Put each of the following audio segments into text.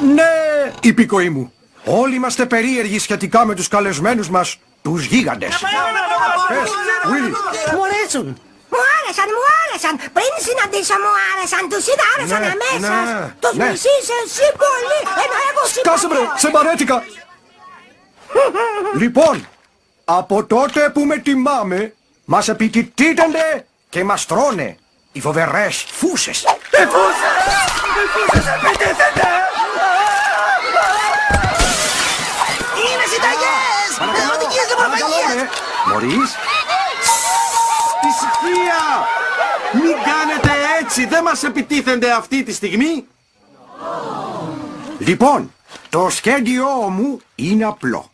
Ναι, υπηκοή μου. Όλοι είμαστε περίεργοι σχετικά με τους καλεσμένους μας, τους γίγαντες. Μου αρέσουν. Μου άρεσαν. Πριν συναντήσω μου άρεσαν. Τους είδα άρεσαν αμέσως. Τους μισείς εσύ πολύ. Ενώ εγώ Σκάσε βρε, σε παρέτηκα. Λοιπόν, από τότε που με τιμάμε, μας επιτυτίζονται και μας τρώνε οι φοβερές φούσες. Οι φούσες επιτίθενται! είναι συνταγές. Οδηγίες λεπαρπαγίας. Μωρίς. Ησυχία! Μην κάνετε έτσι! Δεν μας επιτίθενται αυτή τη στιγμή! Λοιπόν, το σχέδιό μου είναι απλό.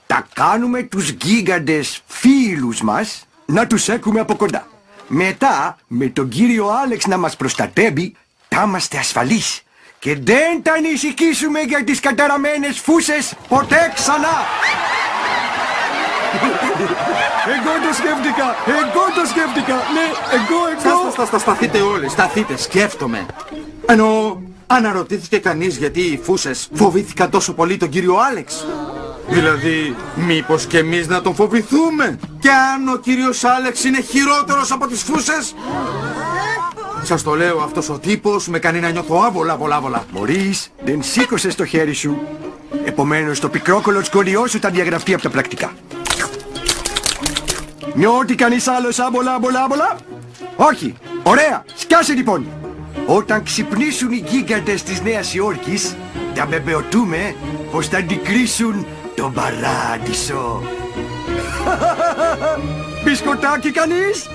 Τα κάνουμε τους γίγαντες φίλους μας να τους έχουμε από κοντά. Μετά, με τον κύριο Άλεξ να μας προστατεύει, θα είμαστε ασφαλείς. Και δεν θα ανησυχήσουμε για τις καταραμένες φούσες ποτέ ξανά. Εγώ το σκέφτηκα. Ναι, εγώ. Σταθείτε όλοι, σταθείτε, σκέφτομαι. Ενώ αναρωτήθηκε κανείς γιατί οι φούσες φοβήθηκαν τόσο πολύ τον κύριο Άλεξ. Δηλαδή, μήπως και εμείς να τον φοβηθούμε? Και αν ο κύριος Άλεξ είναι χειρότερος από τις φούσες? Σας το λέω, αυτός ο τύπος με κάνει να νιώθω άβολα. Μωρίς, δεν σήκωσες το χέρι σου. Επομένως, το πικρό κολοτσκολιό σου θα διαγραφεί από τα πρακτικά. Νιώθει κανείς άλλος άβολα? Όχι. Ωραία. Σκάσε λοιπόν. Όταν ξυπνήσουν οι γίγαντες της Νέας Υόρκης, θα βεβαιωθούμε πως θα αντικρίσουν τον παράδεισο. Μπισκοτάκι κανείς?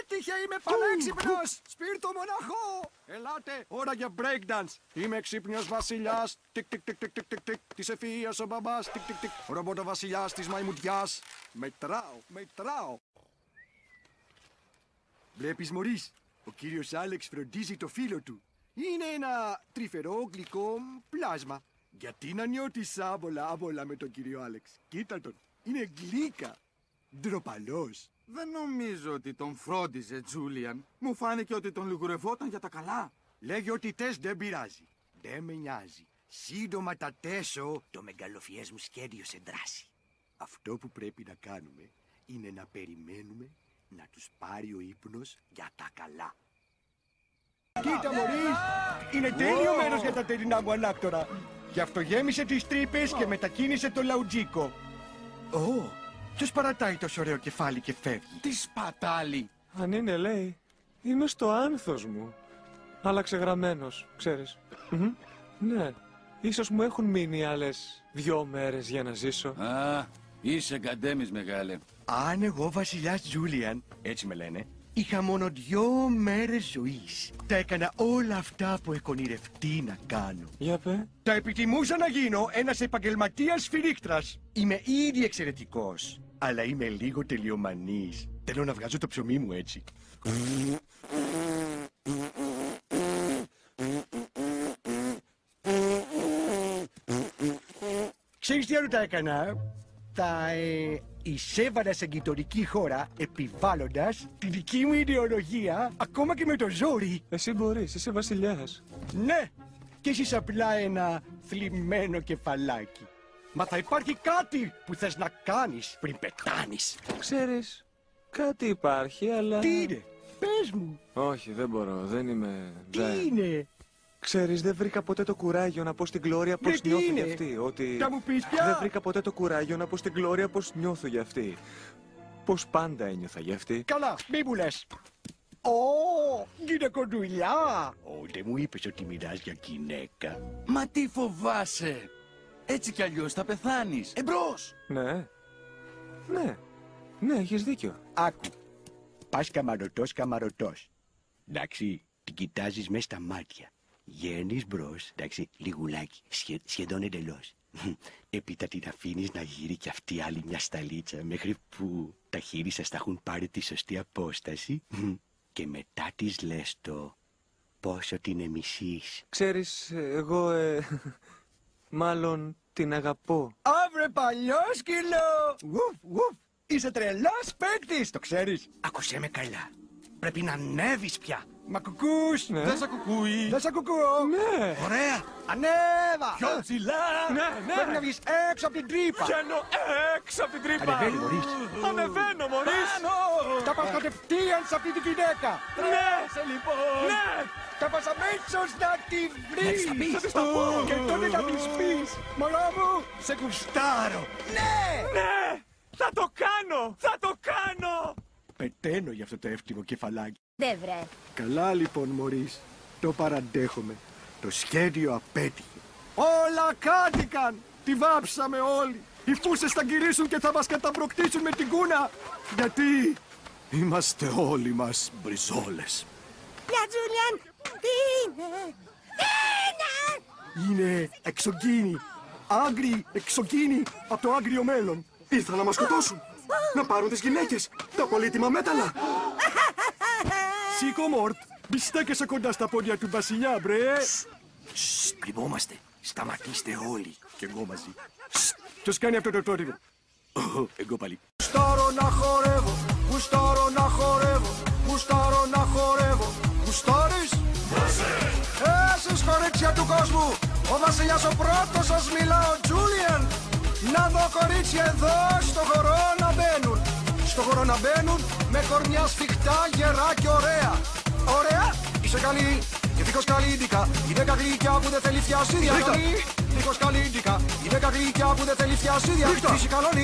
Έτυχε, είμαι πανέξυπνος. Σπίρτο μοναχό. Ελάτε, ώρα για breakdance. Είμαι ξύπνιος βασιλιάς. Τικ, τικ, τικ, τικ, τικ, τικ, τικ. Της ευφυΐας ο μπαμπάς. Τικ, τικ, τικ. Ρομπότο βασιλιάς της μαϊμουδιάς. Μετράω. Βλέπεις, Μωρίς, ο κύριος Άλεξ φροντίζει το φίλο του. Είναι ένα τρυφερό γλυκό πλάσμα. Γιατί να νιώθεις άβολα με τον κύριο Άλεξ? Κοίτα τον, είναι γλύκα. Ντροπαλός. Δεν νομίζω ότι τον φρόντιζε, Τζούλιαν. Μου φάνηκε ότι τον λιγουρευόταν για τα καλά. Λέγε ότι τες δεν πειράζει. Δεν με νοιάζει. Σύντομα θα τέσω το μεγαλοφιές μου σχέδιο σε δράση. Αυτό που πρέπει να κάνουμε είναι να περιμένουμε να τους πάρει ο ύπνος για τα καλά. Κοίτα, Μωρίς, είναι τέλειο μέρος για τα τερινά μου ανάκτορα. Γι' αυτό γέμισε τις τρύπες και μετακίνησε το λαουτζίκο. Ποιος παρατάει τόσο ωραίο κεφάλι και φεύγει? Τι σπατάλη! Αν είναι, λέει, είμαι στο άνθος μου. Άλλαξε γραμμένος, ξέρεις. Ναι, ίσως μου έχουν μείνει άλλες 2 μέρες για να ζήσω. Α, είσαι καντέμις, μεγάλε. Αν εγώ βασιλιάς Τζούλιαν, έτσι με λένε, είχα μόνο 2 μέρες ζωής. Τα έκανα όλα αυτά που έχω ονειρευτεί να κάνω. Για πέ. Τα επιτιμούσα να γίνω ένας επαγγελματίας σφυρίχτρας. Είμαι ήδη εξαιρετικός, αλλά είμαι λίγο τελειομανής. Θέλω να βγάζω το ψωμί μου έτσι. Ξέρεις τι άλλο τα έκανα? Τα εισέβαλα σε γειτονική χώρα επιβάλλοντας τη δική μου ιδεολογία, ακόμα και με το ζόρι. Εσύ μπορείς, είσαι βασιλιάς. Ναι, και εσείς απλά ένα θλιμμένο κεφαλάκι. Μα θα υπάρχει κάτι που θες να κάνεις πριν πετάνεις. Ξέρεις, κάτι υπάρχει, αλλά... Τι είναι? Πες μου. Όχι, δεν μπορώ, δεν είμαι... Τι είναι? Ξέρεις, δεν βρήκα ποτέ το κουράγιο να πω στην Γκλώρια πως νιώθω για αυτή. Ότι... Θα μου πεις πια? Δεν βρήκα ποτέ το κουράγιο να πω στην Γκλώρια πως νιώθω για αυτή. Πως πάντα ένιωθα για αυτή. Καλά, μη μου λες. Γυναικοδουλειά. Δεν μου είπες ότι μιλάς για γυναίκα. Μα τι φοβάσαι! Έτσι κι αλλιώς θα πεθάνεις. Εμπρός! Ναι, έχεις δίκιο. Άκου. Πας καμαρωτός. Εντάξει, την κοιτάζεις μες στα μάτια. Γέρνεις μπρος, εντάξει, λιγουλάκι, σχεδόν εντελώς. Έπειτα την αφήνεις να γύρει κι αυτή άλλη μια σταλίτσα μέχρι που τα χείλη σας τα έχουν πάρει τη σωστή απόσταση. Και μετά της λες το πόσο την εμισείς. Ξέρεις, εγώ, μάλλον την αγαπώ. Αύρε παλιόσκυλο! Γουφ! Είσαι τρελός παίκτης, το ξέρεις. Άκουσέ με καλά. Πρέπει να ανέβεις πια. Μα κουκούς. Ναι. Δεν σ' ακουκούει. Δεν σ' ακουκούω. Ναι. Ωραία. Ανέβα. Πιο ψηλά. Ναι, Πρέπει να ναι. βγεις έξω από την τρύπα. Βγαίνω έξω από την τρύπα. Ανεβαίνει, Μωρίς. Ανεβαίνω, Μωρίς. Θα πας κατευθείαν σε αυτή την γυναίκα. Ναι. Σε λοιπόν. Ναι. Θα πας αμέσως να τη βρεις. της τα πεις. Θα της τα πω. Και τότε θα της πεις. Μωρό μου. Σε κουστάρω. Ναι. Ναι. Θα το κάνω. Θα το κάνω. Πεταίνω για αυτό το εύτιμο κεφαλάκι. Δεν βρε. Καλά λοιπόν, Μωρίς. Το παραντέχομαι. Το σχέδιο απέτυχε. Όλα κάτηκαν. Τη βάψαμε όλοι. Οι φούσες θα γυρίσουν και θα μας καταπροκτήσουν με την κούνα. Γιατί είμαστε όλοι μας μπριζόλες. Γεια, Τζούλιαν. Τι είναι. Είναι εξωγήινοι. Άγριοι εξωγήινοι από το άγριο μέλλον. Ήρθαν να μας σκοτώσουν. Να πάρουν τις γυναίκες. Τα πολύτιμα μέταλλα. Σήκω, Μόρτ. Μη στέκεσαι κοντά στα πόδια του βασιλιά, μπρε. Κρυβόμαστε. Σταματήστε όλοι. Και εγώ μαζί. Ποιος κάνει αυτό το τόρυβο. Εγώ πάλι. Γουστάρω να χορεύω. Γουστάρω να χορεύω. Γουστάρω να χορεύω. Γουστάρεις? Εσείς κορίτσια του κόσμου. Ο βασιλιάς ο πρώτος σας μιλά, ο Τζούλιαν. Να δω κορίτσια εδώ στο χορό να μπαίνουν. Στο χορό να μπαίνουν με κορμιά σφιχτά, γερά και ωραία. Ωραία, είσαι καλή και δίχως καλύντικα. Η 10 γλυκιά που δεν θέλει φιασίδια. Δίχως καλύντικα. Η 10 γλυκιά που δεν θέλει φιασίδια. Φύση καλονί.